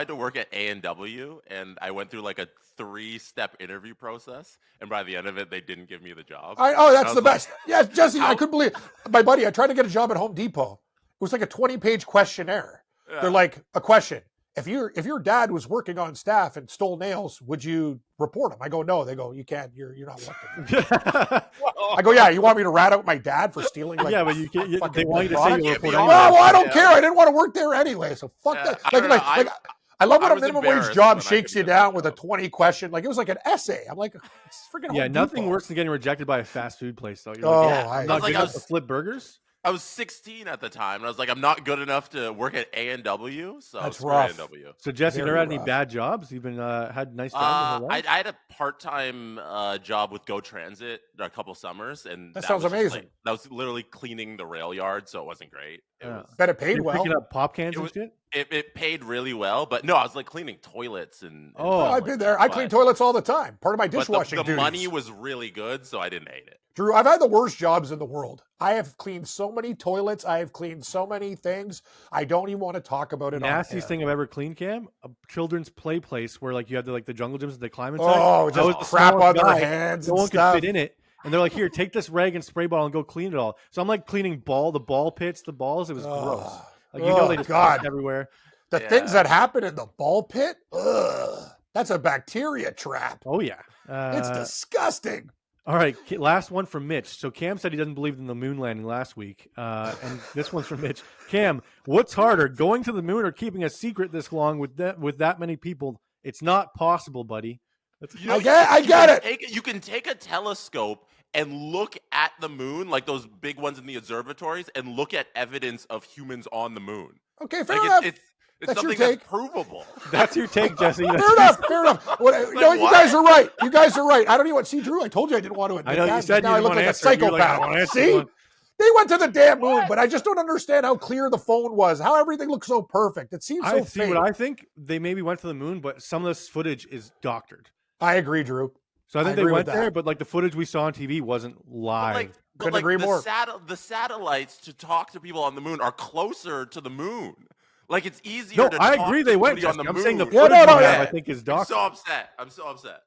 to work at A&W, and I went through like a 3-step interview process, and by the end of it, they didn't give me the job. That's the best. Yes, Jesse, I couldn't believe it. My buddy, I tried to get a job at Home Depot. It was like a 20-page questionnaire. Yeah. They're like, a question. If your dad was working on staff and stole nails, would you report him? I go, no. They go, you can't. You're not working. I go, yeah. You want me to rat out my dad for stealing? Like, yeah, but you can't. They want you to say you report. Well, I don't care. I didn't want to work there anyway. So fuck that. I love when a minimum wage job shakes you down with a 20 question. Like it was like an essay. I'm like, it's freaking. Yeah, nothing worse than getting rejected by a fast food place though. I'm not good enough to flip burgers. I was 16 at the time, and I was like, I'm not good enough to work at A&W, so that's rough. A&W. So, Jesse, you never had any bad jobs? You've been had nice jobs? I had a part-time job with Go Transit a couple summers, and that sounds amazing. That was literally cleaning the rail yard, so it wasn't great. Bet it paid well. Picking up pop cans and shit? It paid really well, but no, I was like cleaning toilets and I've been there. I clean toilets all the time. Part of my dishwashing the duties. money was really good, so I didn't hate it. Drew, I've had the worst jobs in the world. I have cleaned so many toilets. I have cleaned so many things. I don't even want to talk about it. Nastiest thing I've ever cleaned, Cam, a children's play place where like you had the jungle gyms that they climb inside. Oh, just crap on their hands. No one could fit in it. And they're like, here, take this rag and spray bottle and go clean it all. So I'm like cleaning the ball pits, the balls. It was gross. Like they just everywhere. The things that happen in the ball pit, that's a bacteria trap. Oh yeah, it's disgusting. All right, last one from Mitch. So Cam said he doesn't believe in the moon landing last week, and this one's from Mitch. Cam, what's harder, going to the moon or keeping a secret this long with that many people? It's not possible, buddy. I get it. You can take a telescope and look at the moon, like those big ones in the observatories, and look at evidence of humans on the moon. Okay, fair Like enough. it's That's your something take. that's provable. That's your take, Jesse. Fair enough. Fair enough. No, you what? guys are right. You guys are right. I don't even want. See, Drew, I told you I didn't want to admit I know that. you said now you I didn't look want like to a answer it. You're like, I psychopath. don't want to answer See, one. they went to the damn moon, but I just don't understand how clear the phone was. How everything looks so perfect. It seems so I see fake. what I think. They maybe went to the moon, but some of this footage is doctored. I agree, Drew. So I think they agree went with that. there, but like the footage we saw on TV wasn't live. Couldn't agree more. The satellites to talk to people on the moon are closer to the moon. Like it's easier. No, to I talk agree to they went. somebody on the I'm moon. saying the Yeah, footage no, we yeah. have, I think, is I'm doctored. so upset. I'm so upset.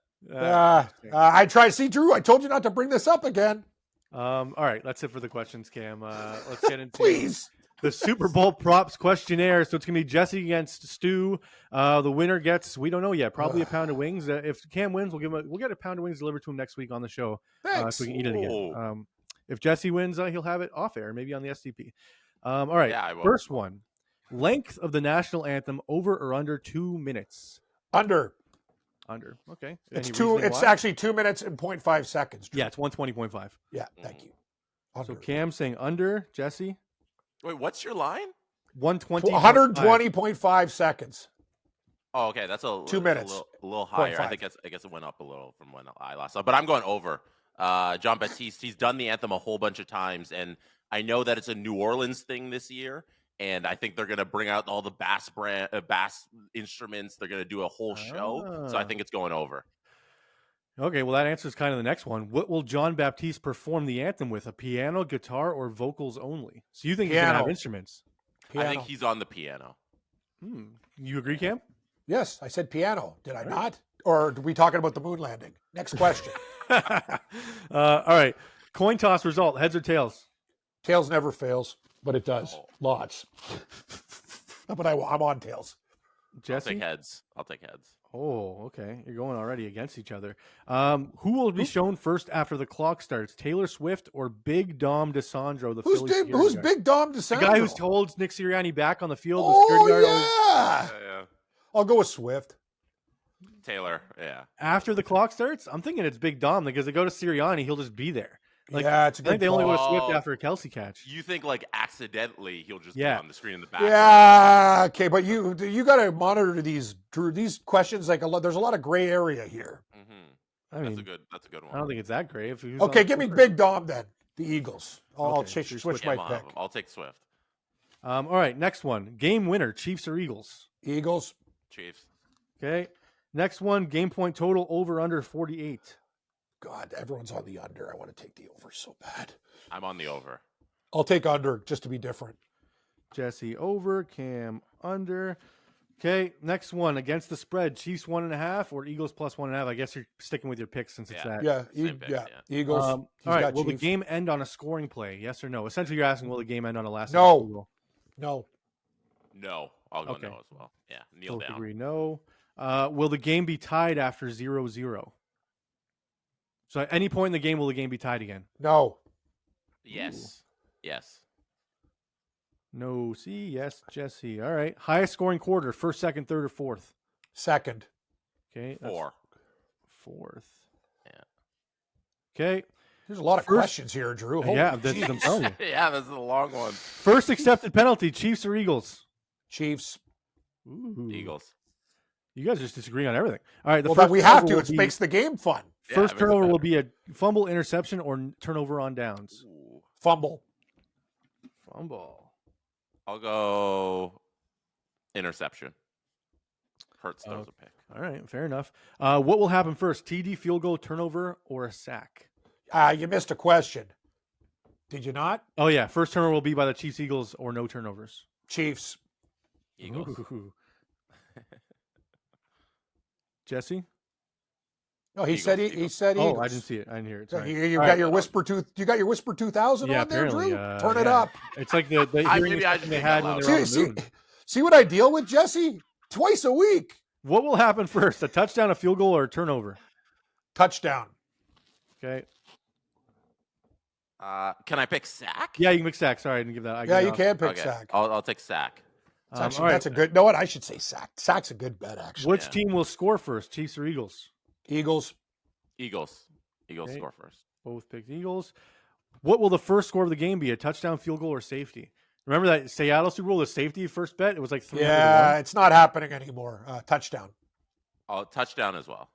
I tried. See, Drew, I told you not to bring this up again. All right, that's it for the questions, Cam. Let's get into Please. the Super Bowl props questionnaire. So it's gonna be Jesse against Stu. The winner gets, we don't know yet, probably a pound of wings. If Cam wins, we'll get a pound of wings delivered to him next week on the show, Thanks. so we can eat it again. Oh. If Jesse wins, he'll have it off air, maybe on the STP. All right, Yeah, I will. first one: length of the national anthem, over or under 2 minutes? Under. Under. Okay. It's Any two. reasoning It's why? actually 2 minutes and 0.5 seconds. Drew. Yeah, it's 120.5. Yeah. Thank you. Under. So Cam saying under. Jesse Wait, what's your line? 120. 120.5 seconds. Oh, okay, that's 2 minutes. a little higher. 0.5. I guess it went up a little from when I last saw. But I'm going over. John Baptiste, he's done the anthem a whole bunch of times, and I know that it's a New Orleans thing this year. And I think they're going to bring out all the bass instruments. They're going to do a whole show. So I think it's going over. Okay, well, that answers kind of the next one. What will John Baptiste perform the anthem with? A piano, guitar, or vocals only? So you think he's going to have Piano. instruments? Piano. I think he's on the piano. You agree, Cam? Yes, I said piano. Did I not? Or are we talking about the moon landing? Next question. All right. Coin toss result, heads or tails? Tails never fails, but it does. Oh. Lots. But I'm on tails. Jesse? I'll take heads. Oh, okay. You're going already against each other. Who will be shown first after the clock starts? Taylor Swift or Big Dom DeSandro, the Philly security Who's guard? Big Dom DeSandro? The guy who holds Nick Sirianni back on the field. The security guard. Yeah. I'll go with Swift. Taylor, yeah. After the clock starts, I'm thinking it's Big Dom because they go to Sirianni, he'll just be there. Like, yeah, it's a I good think they only go call. to Swift after a Kelsey catch. You think like accidentally he'll just be Yeah. on the screen in the back? Yeah, okay, but you got to monitor these, Drew. These questions, like there's a lot of gray area here. Mm-hmm. I mean, That's a good one. I don't think it's that great. If who's Okay, on give me first? Big Dom then. The Eagles. I'll Okay, switch switch my pick. I'll take Swift. All right, next one. Game winner, Chiefs or Eagles? Eagles. Chiefs. Okay. Next one, game point total over under 48. God, everyone's on the under. I want to take the over so bad. I'm on the over. I'll take under just to be different. Jesse over, Cam under. Okay, next one, against the spread, Chiefs 1.5 or Eagles plus 1.5. I guess you're sticking with your pick since it's that. Yeah, Same pick, yeah. Eagles. All He's right, got will the Chiefs. game end on a scoring play? Yes or no? Essentially, you're asking, will the game end on a last No. field goal? No. No, I'll go Okay. no as well. Yeah, kneel Both down. agree no. Will the game be tied after 0-0? So at any point in the game, will the game be tied again? No. Yes. Yes. No. See, yes, Jesse. All right. Highest scoring quarter, first, second, third, or fourth? Second. Okay. that's 4. Fourth. Yeah. Okay. There's a lot of First- questions here, Drew. Holy Yeah, that's what I'm jeez. telling you. Yeah, that's a long one. First accepted penalty, Chiefs or Eagles? Chiefs. Ooh. Eagles. You guys just disagree on everything. All right. The Well, first then we have turnover to. will It be- makes the game fun. Yeah, First it makes it turnover will better. be a fumble, interception, or turnover on downs. Ooh. Fumble. Fumble. I'll go interception. Hurts throws a pick. All right. Fair enough. What will happen first? TD, field goal, turnover, or a sack? You missed a question. Did you not? Oh, yeah. First turnover will be by the Chiefs, Eagles, or no turnovers. Chiefs. Eagles. Ooh. Jesse? No, he Eagles, said he Eagles. said Oh, Eagles. I didn't see it. I didn't hear it. So Sorry. you All got right. your Whisper 2000 Yeah, on there, apparently. Drew? Turn it yeah. up. It's like the I- hearing maybe I restriction they just had think when out they were on loud. the moon. See what I deal with, Jesse? Twice a week. What will happen first? A touchdown, a field goal, or a turnover? Touchdown. Okay. Can I pick sack? Yeah, you can pick sack. Sorry, I didn't give that. I Yeah, gave you it off. can pick Okay. sack. I'll take sack. It's actually, all right. that's a good. No, what I should say sack. Sack's a good bet, actually. Which Yeah. team will score first, Chiefs or Eagles? Eagles. Eagles. Eagles Okay. score first. Both picked Eagles. What will the first score of the game be? A touchdown, field goal, or safety? Remember that Seattle Super Bowl, the safety first bet? It was like 300 Yeah, it's not happening anymore. Touchdown. Oh, touchdown as well.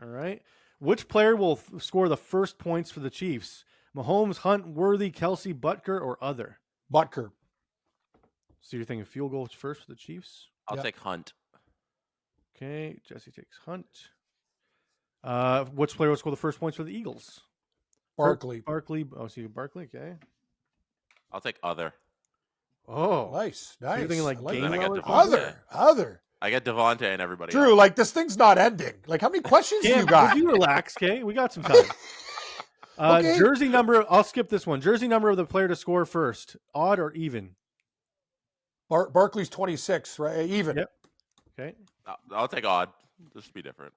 All right. Which player will score the first points for the Chiefs? Mahomes, Hunt, Worthy, Kelsey, Butker, or other? Butker. So you're thinking field goal first for the Chiefs? I'll take Hunt. Okay, Jesse takes Hunt. Which player will score the first points for the Eagles? Barkley. Barkley. Oh, so you Barkley. Okay. I'll take other. Oh, Nice. So you're thinking like I Then I got Gainwell or Devontae. something? Other. I got Devontae and everybody Drew, else. like this thing's not ending. Like how many questions do Yeah, you got? you relax, okay? We got some time. Okay. Jersey number. I'll skip this one. Jersey number of the player to score first. Odd or even? Barkley's 26, right? Even. Yep. Okay. I'll take odd. This should be different.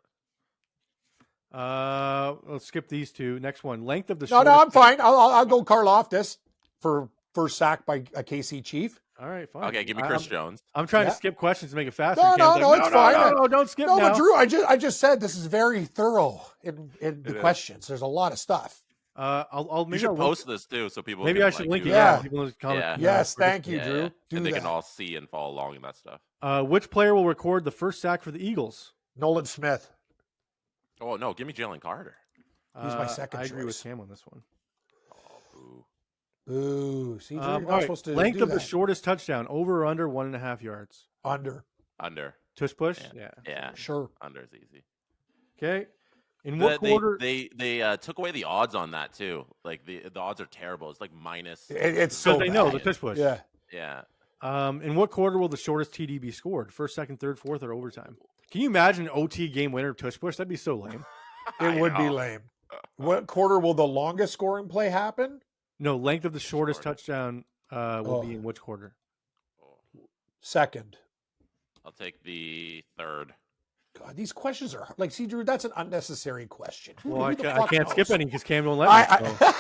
Let's skip these two. Next one. Length of the. No, I'm fine. I'll go Karlaftis for first sack by a KC Chief. All right, fine. Okay, give me Chris Jones. I'm trying Yeah. to skip questions to make it faster. No, Cam's no, like, it's fine. No, don't skip No, now. but Drew, I just said this is very thorough in the questions. There's a lot of stuff. I'll You maybe should I'll post this too, so people. Maybe can, I should link do it. it. Yeah. Yeah. People in the comment. Yeah. Yes, thank you, Yeah, Drew. yeah. Do And they that. can all see and follow along in that stuff. Which player will record the first sack for the Eagles? Nolan Smith. Oh no, give me Jalen Carter. He's my second I agree with choice. Cam on this one. Oh, boo. Ooh, see, Drew, you're All not right. supposed to Length do of the that. shortest touchdown, over or under 1.5 yards. Under. Under. Tush push. Yeah. Yeah. Yeah. Sure. Under is easy. Okay. In what They quarter? they took away the odds on that too. Like the odds are terrible. It's like minus. It's So so they bad. know the tush push. Yeah. Yeah. In what quarter will the shortest TD be scored? First, second, third, fourth, or overtime? Can you imagine an OT game winner tush push? That'd be so lame. It would be know. lame. What quarter will the longest scoring play happen? No, length of the shortest Shortest. touchdown will be in which quarter? Second. I'll take the third. God, these questions are like, see, Drew, that's an unnecessary question. Well, I Who the can't fuck skip knows? any because Cam don't let me. so.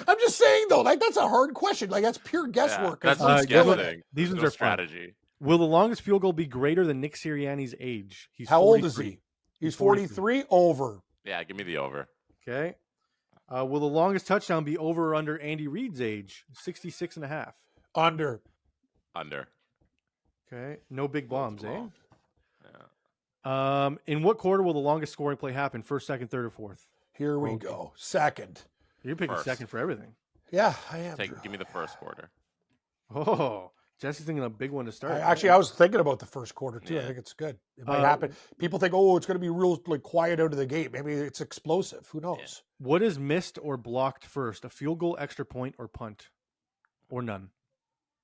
I'm just saying though, like that's a hard question. Like that's pure guesswork. Yeah, that's Uh, just these ones- guessing. these There's ones no are fun. strategy. Will the longest field goal be greater than Nick Sirianni's age? He's How old is 43. he? He's 43. Over. Yeah, give me the over. Okay. Will the longest touchdown be over or under Andy Reid's age? 66.5. Under. Under. Okay. No big bombs, eh? Yeah. In what quarter will the longest scoring play happen? First, second, third, or fourth? Here we Okay. go. Second. You're picking First. second for everything. Yeah, I am. Drew. Give me the first quarter. Oh, Jesse's thinking a big one to start. I was thinking about the first quarter too. I Yeah. think it's good. It might happen. People think, oh, it's going to be real like quiet out of the gate. Maybe it's explosive. Who knows? What is missed or blocked first? A field goal, extra point, or punt? Or none?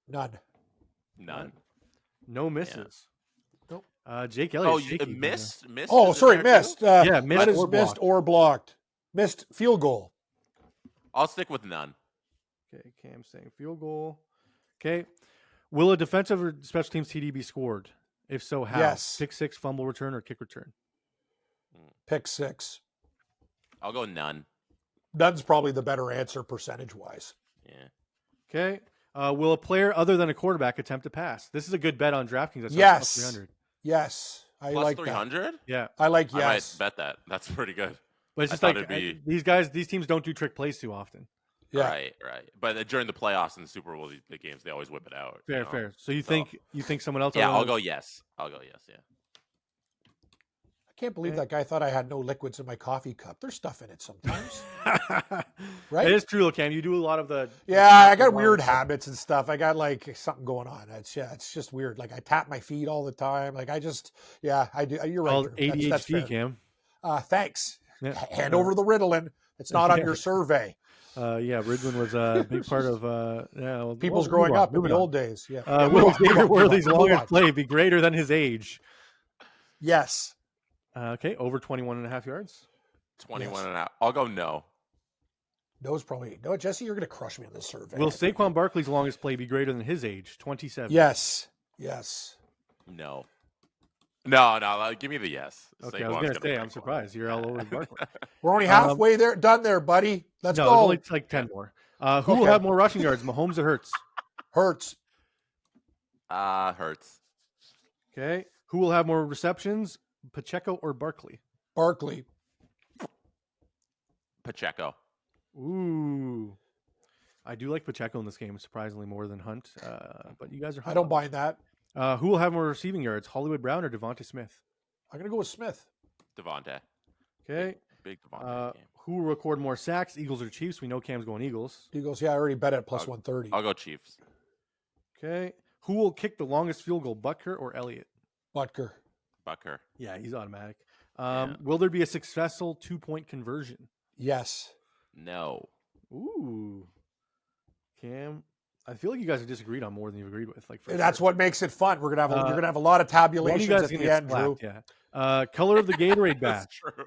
None. None. No misses. Nope. Jake Elliott. Oh, you missed. Missed. Oh, is in sorry, there, too? missed. Yeah, missed That is or missed blocked. or blocked. Missed field goal. I'll stick with none. Okay, Cam saying field goal. Okay. Will a defensive or special teams TD be scored? If so, how? Yes. Pick six, fumble return, or kick return? Pick six. I'll go none. None's probably the better answer percentage wise. Yeah. Okay. Will a player other than a quarterback attempt to pass? This is a good bet on DraftKings. That's Yes. 300. Yes. I Plus like 300. Yeah. that. I like I yes. might bet that. That's pretty good. But it's I just thought like it'd be- these teams don't do trick plays too often. Yeah. Right. But during the playoffs and the Super Bowl, the games, they always whip it out. you Fair, know? fair. So you So- think someone else? Yeah, other I'll than- go yes. Yeah. I can't believe Okay. that guy thought I had no liquids in my coffee cup. There's stuff in it sometimes. Right? It is true, Cam. You do a lot of the. Yeah, I got the weird stuff. habits and stuff. I got like something going on. It's just weird. Like I tap my feet all the time. Like I do. You're right. All Drew. ADHD, fair. Cam. Thanks. Yeah. Hand over the Ritalin. It's not on Yeah. your survey. Yeah, Ridlin was a big part of. Well, People's move growing on, up in moving the on. old days. Yeah. Will Move on, Xavier move on, Worthy's move on. longest play be greater than his age? Yes. Okay, over 21.5 yards. 21 and a half. I'll go no. No's probably no. Jesse, you're going to crush me on this survey. Will Saquon Barkley's longest play be greater than his age? 27. Yes. Yes. No. Give me the yes. Okay, I Saquon's was going to gonna say, break I'm one. surprised. You're all over Barkley. We're only halfway there, done there, buddy. Let's No, go. there's only like 10 more. Who will Okay. have more rushing yards, Mahomes or Hurts? Hurts. Hurts. Okay. Who will have more receptions, Pacheco or Barkley? Barkley. Pacheco. Ooh. I do like Pacheco in this game, surprisingly more than Hunt. But you guys are. I don't mind that. Who will have more receiving yards, Hollywood Brown or Devonta Smith? I'm going to go with Smith. Devontae. Okay. Big Devontae game. Who will record more sacks, Eagles or Chiefs? We know Cam's going Eagles. Eagles, yeah, I already bet at plus 130. I'll go Chiefs. Okay. Who will kick the longest field goal, Butker or Elliott? Butker. Bucker. Yeah, he's automatic. Will there be a successful 2-point conversion? Yes. No. Ooh. Cam, I feel like you guys have disagreed on more than you've agreed with. That's what makes it fun. We're gonna have you're gonna have a lot of tabulations at the end, Drew. Yeah. Color of the Gatorade bath. That's true.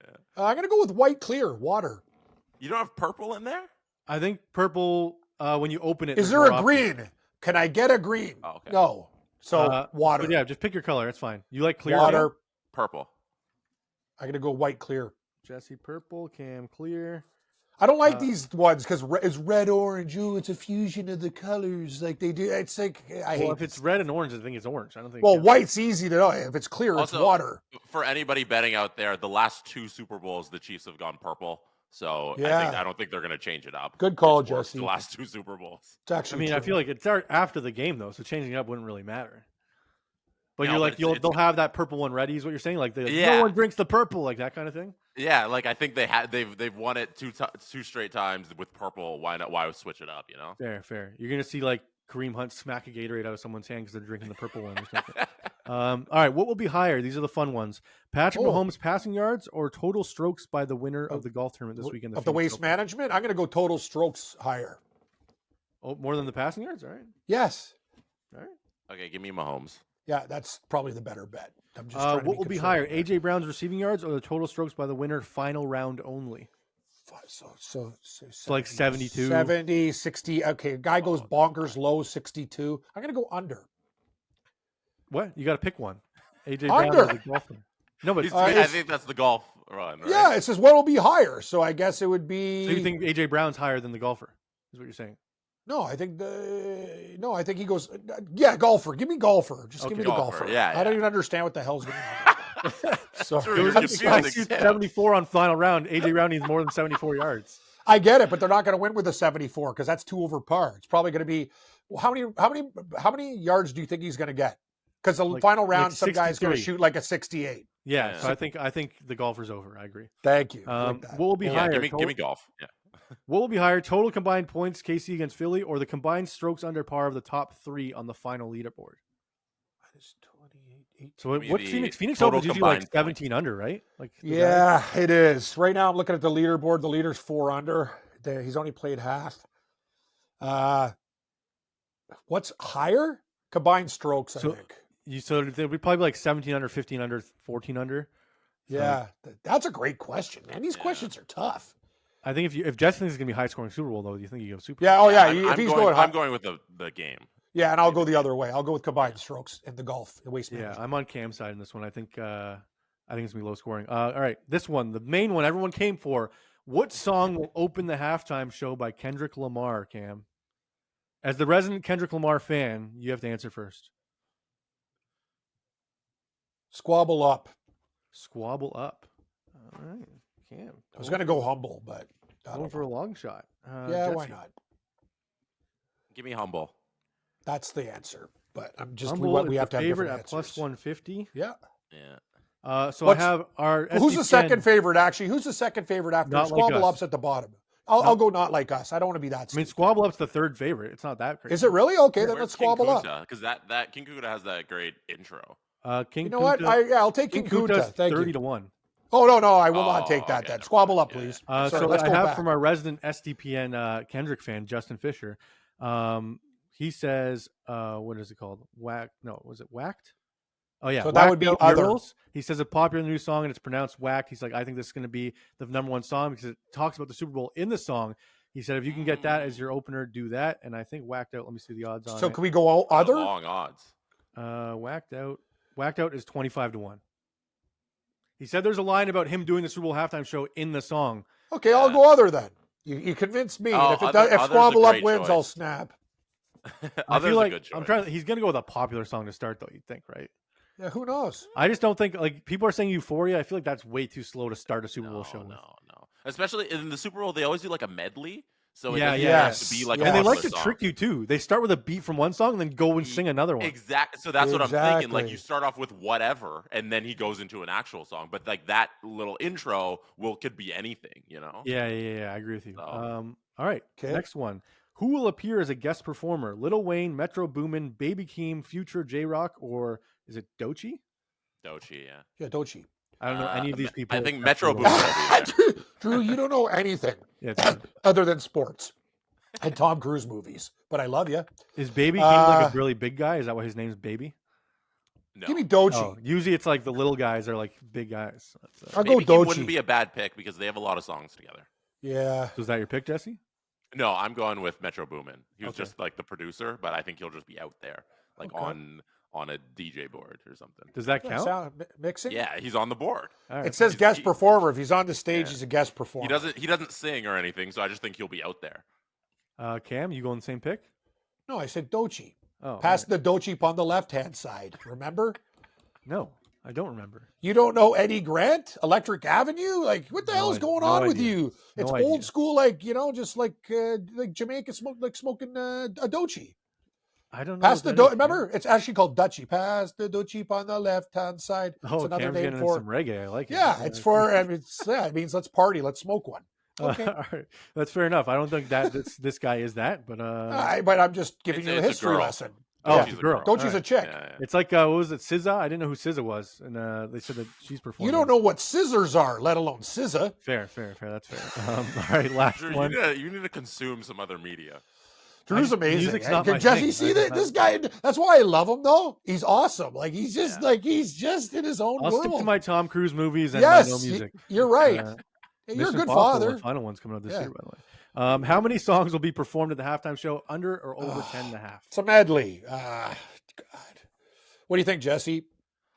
Yeah. I'm gonna go with white clear water. You don't have purple in there? I think purple. When you open it, is there a green? Can I get a green? Oh, okay. No. So water. Yeah, just pick your color. It's fine. You like clear? Water. Cam? Purple. I'm gonna go white clear. Jesse purple. Cam clear. I don't like these ones because it's red orange. Ooh, it's a fusion of the colors like they do. It's like I hate. If it's red and orange, I think it's orange. I don't think. Well, white's easy to know. If it's clear, also, it's water. For anybody betting out there, the last 2 Super Bowls, the Chiefs have gone purple. So yeah. I don't think they're going to change it up. Good call, It's worked Jesse. The last 2 Super Bowls. It's actually. I feel like it's after the game though, so changing it up wouldn't really matter. But No, you're but like they'll have that purple one ready. Is what you're saying? Like Yeah. no one drinks the purple, like that kind of thing. Yeah, like I think they've won it 2 straight times with purple. Why not? Why switch it up? You know. Fair. You're gonna see like Kareem Hunt smack a Gatorade out of someone's hand because they're drinking the purple one or something. All right, what will be higher? These are the fun ones: Patrick Mahomes passing yards or total strokes by the winner of the golf tournament this weekend. Of the Waste Management, I'm going to go total strokes higher. Oh, more than the passing yards? All right. Yes. All right. Okay, give me Mahomes. Yeah, that's probably the better bet. I'm just what will be higher, AJ Brown's receiving yards or the total strokes by the winner final round only? So like 72. 70, 60. Okay, guy goes bonkers low, 62. I'm going to go under. What? You got to pick one. AJ Under. Brown or the golfer? No, but I think that's the golf run, right? Yeah, it says what will be higher. So I guess it would be. So you think AJ Brown's higher than the golfer? Is what you're saying? No, I think I think he goes. Yeah, golfer. Give me golfer. Just give me the golfer. Yeah, I don't even understand what the hell's going on. So True, I shoot 74 on final round. AJ Brown needs more than 74 yards. I get it, but they're not going to win with a 74 because that's 2 over par. It's probably going to be how many yards do you think he's going to get? Because the final round, some guy's going to shoot like a 68. Yeah, so I think the golfer's over. I agree. Thank you. What will be higher? Give me golf. Yeah. What will be higher, total combined points KC against Philly or the combined strokes under par of the top 3 on the final leaderboard? So what's Phoenix? Phoenix Open's usually like 17 under, right? Like yeah, it is. Right now I'm looking at the leaderboard. The leader's 4 under. He's only played half. What's higher? Combined strokes, I think. So there'll be probably like 17 under, 15 under, 14 under. Yeah, that's a great question, man. These questions are tough. I think if Jets thinks it's gonna be high scoring Super Bowl though, do you think you go Super? Yeah. Bowl? Oh yeah. I'm going with the game. Yeah, and I'll go the other way. I'll go with combined strokes in the golf, the waste management. Yeah, I'm on Cam's side in this one. I think it's gonna be low scoring. All right, this one, the main one everyone came for. What song will open the halftime show by Kendrick Lamar, Cam? As the resident Kendrick Lamar fan, you have to answer first. Squabble up. Squabble up. All right, Cam. I was going to go humble, but going for a long shot. Yeah, Jesse. why not? Give me humble. That's the answer. But I'm just humble we have to have favorite different at plus answers. 150. Yeah. Yeah. So I have our. Who's the SC10 second favorite? Actually, who's the second favorite after Not like Squabble us. Up's at the bottom? I'll go not like us. I don't want to be that. I mean, stupid. Squabble Up's the third favorite. It's not that crazy. Is it really? Okay, then Where's let's Squabble Up. Because that King Kuta has that great intro. King You know what? I'll take King Kuta. Kuta's Thank 30 you. to 1. Oh no, I will not take that. Okay, Then never Squabble mind. Up, please. Yeah. Sorry, So let's I go have back. from our resident SDPN Kendrick fan, Justin Fisher. He says, what is it called? Was it Whacked? Oh, yeah. So that would be Out other. Murals. He says a popular new song and it's pronounced Whacked. He's like, I think this is going to be the number 1 song because it talks about the Super Bowl in the song. He said, if you can get that as your opener, do that. And I think Whacked Out, let me see the odds on So it. can we go all other? Long odds. Whacked Out is 25 to 1. He said there's a line about him doing the Super Bowl halftime show in the song. Okay, I'll go other then. You convinced me. Oh, And if other's a Squabble Up great wins, choice. I'll snap. I feel like a good choice. I'm trying. He's gonna go with a popular song to start, though. You'd think, right? Yeah, who knows? I just don't think like people are saying Euphoria. I feel like that's way too slow to start a Super Bowl show. No. Especially in the Super Bowl, they always do like a medley. So it Yeah, doesn't yeah. have to be like Yes. a And they like popular to song. trick you too. They start with a beat from one song and then go and sing another one. Exactly. So that's what I'm thinking. Like Exactly. you start off with whatever, and then he goes into an actual song. But like that little intro could be anything, you know? Yeah. I agree with you. So- All right. Okay. Next one. Who will appear as a guest performer? Lil Wayne, Metro Boomin, Baby Keem, Future, J-Rock, or is it Doechii? Doechii, yeah. Yeah, Doechii. I don't know any of these people. I think except for Metro Lil Boomin Wayne. will be there. Drew, you don't know anything Yeah, it's fine. other than sports and Tom Cruise movies, but I love you. Is Baby Keem like a really big guy? Is that why his name's Baby? No. Give me Doechii. Oh, usually it's like the little guys are like big guys. I'll go Baby Keem wouldn't Doechii. be a bad pick because they have a lot of songs together. Yeah. So is that your pick, Jesse? No, I'm going with Metro Boomin. He was Okay. just like the producer, but I think he'll just be out there, like Okay. on a DJ board or something. Does that count? Mixing? Yeah, he's on the board. All right. It says He's- guest he- performer. If he's on the stage, Yeah. he's a guest performer. He doesn't sing or anything, so I just think he'll be out there. Cam, you going the same pick? No, I said Doechii. Oh, Pass all the Doechii on the left-hand side. Remember? right. No, I don't remember. You don't know Eddie Grant, Electric Avenue? Like, what the No hell is idea. going No on with idea. you? No It's idea. old school, like just like Jamaica smoking a Doechii. I don't know. Pass what the that is, remember, it's actually called Dutchie. Pass the Doechii on the left-hand side. Cam. Oh, it's another Cam's name getting for some reggae. I like it. yeah. It's for it means let's party, let's smoke one. Okay. All right. That's fair enough. I don't think that this guy is that, but But I'm just giving you a It's a history girl. lesson. Oh, Yeah. she's a girl. Doechie's All a chick. Yeah, yeah. it's like what was it, SZA? I didn't know who SZA was, and they said that she's performing. You don't know what scissors are, let alone SZA. Fair. That's fair. All right, last Drew, one. you need to consume some other media. Drew's amazing. music's eh? not Can my Jesse thing. see that this guy? That's why I love him, though. He's awesome. Like he's just in his own I'll world. stick to my Tom Cruise movies and yes, my no music. you're right. Uh, You're a Mission good Impossible, father. The final one's coming out this Yeah. year, by the way. How many songs will be performed at the halftime show? Under or over 10 and a half? It's a medley. God. What do you think, Jesse?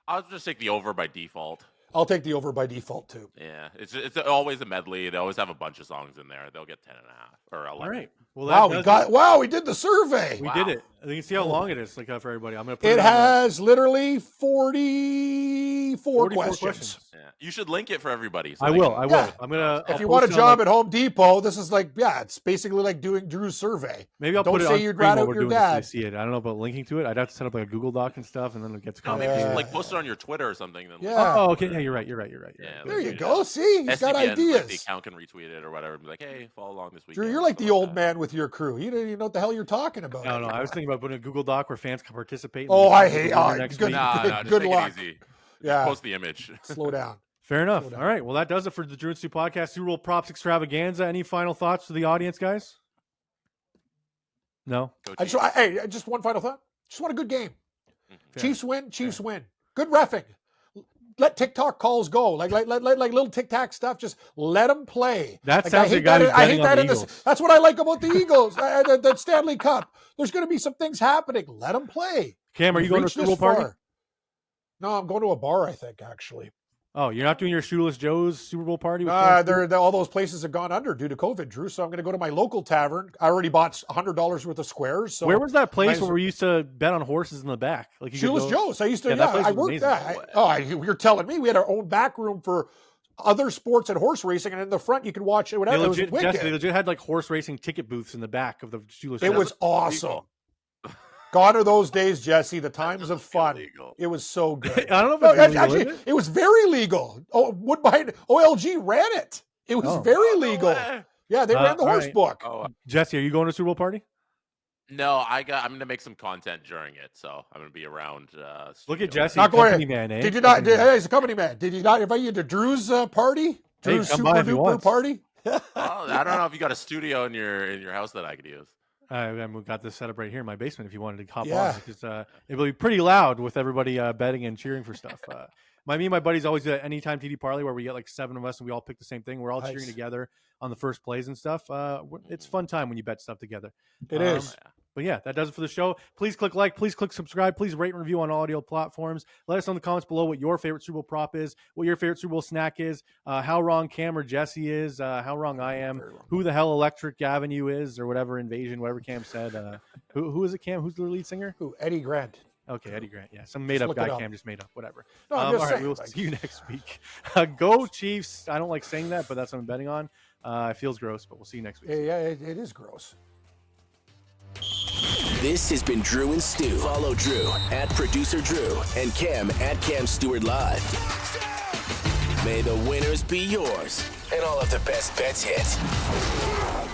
I'll just take the over by default. I'll take the over by default too. Yeah, it's always a medley. They always have a bunch of songs in there. They'll get 10 and a half or 11. All right. Well, Wow, we did the survey. We Wow. did it. You can see how long it is. For everybody, I'm gonna put It it on the- has literally 44 44 questions. questions. Yeah. You should link it for everybody. So I they will. can- I will. Yeah. I'm gonna. If I'll you want a post it on, job like- at Home Depot, this is like, it's basically like doing Drew's survey. maybe I'll Don't put it say on you'd screen rat while out we're your doing this so dad. you see it. I don't know about linking to it. I'd have to set up like a Google Doc and stuff, and then it gets No, complicated. maybe Yeah. like post it on your Twitter or something. Then Yeah. Oh, okay. Yeah, you're right. Yeah, There you like, go. See, he's got SCBN, ideas. Like, the account can retweet it or whatever. And be like, hey, follow along this week. Drew, you're like the old man with your crew. You don't even know what the hell you're talking about. No, I anymore. was thinking about putting a Google Doc where fans can participate. Oh, and I we can hate- do it oh, next good- week. No, Good- just good make luck. it easy. Yeah. Just post the image. Slow down. Fair enough. Slow down. All right. Well, that does it for the Drew and Stu podcast. Super Bowl props extravaganza. Any final thoughts to the audience, guys? No. Go I Chiefs. just one final thought. Just want a good game. Fair. Chiefs win. Chiefs win. Good reffing. Let TikTok calls go. Like little Tic Tac stuff. Just let them play. That Like, sounds like a guy who's I betting hate on that the in this. Eagles. That's what I like about the Eagles. The Stanley Cup. There's going to be some things happening. Let them play. Cam, are you We've going to a reached Super Bowl this party? far. No, I'm going to a bar. I think actually. Oh, you're not doing your Shoeless Joe's Super Bowl party? With Cam Stewart? All those places have gone under due to COVID, Drew. So I'm going to go to my local tavern. I already bought $100 worth of squares. So Where was that place might as where we used to bet on horses in the back? Like you could Shoeless go- Joe's. I used to. Yeah, Yeah, that place I was worked amazing. that. You're telling me we had our own back room for other sports and horse racing, and in the front you could watch it. They Whatever. It was legit, wicked. Jesse, they legit had like horse racing ticket booths in the back of the Shoeless It Joe's. was awesome. Gone are those days, Jesse. The times of fun. illegal. It was so good. I don't know if No, it's illegal, actually, is it? it was very legal. Oh, Woodbine OLG ran it. It was Oh. very legal. Yeah, they ran the all horse right. book. Oh, Jesse, are you going to a Super Bowl party? no, I'm going to make some content during it. So I'm going to be around. Look at studio. Jesse, Not going- company man, eh? Did you not? Company man. Hey, he's a company man. Did you not invite you to Drew's party? Hey, Drew's come by super if he duper wants. party. Oh, I don't know if you got a studio in your house that I could use. We got this set up right here in my basement if you wanted to hop Yeah. on. Because it will be pretty loud with everybody betting and cheering for stuff. Me and my buddies always do that Anytime TD Parlay where we get like 7 of us and we all pick the same thing. We're all Nice. cheering together on the first plays and stuff. It's fun time when you bet stuff together. It is. But yeah, that does it for the show. Please click like, please click subscribe, please rate and review on audio platforms. Let us know in the comments below what your favorite Super Bowl prop is, what your favorite Super Bowl snack is, how wrong Cam or Jesse is, how wrong I am, Very wrong. who the hell Electric Avenue is, or whatever Invasion, whatever Cam said. Who is it, Cam? Who's the lead singer? Who? Eddie Grant. Okay, Eddie Grant. Yeah, some made up look guy it up. Cam just made up. Whatever. No, I'm all just right, saying, we'll like- see you next week. Go Chiefs. I don't like saying that, but that's what I'm betting on. It feels gross, but we'll see you next week. Yeah, it is gross. This has been Drew and Stu. Follow Drew at Producer Drew and Cam at Cam Stewart Live. May the winners be yours and all of the best bets hit.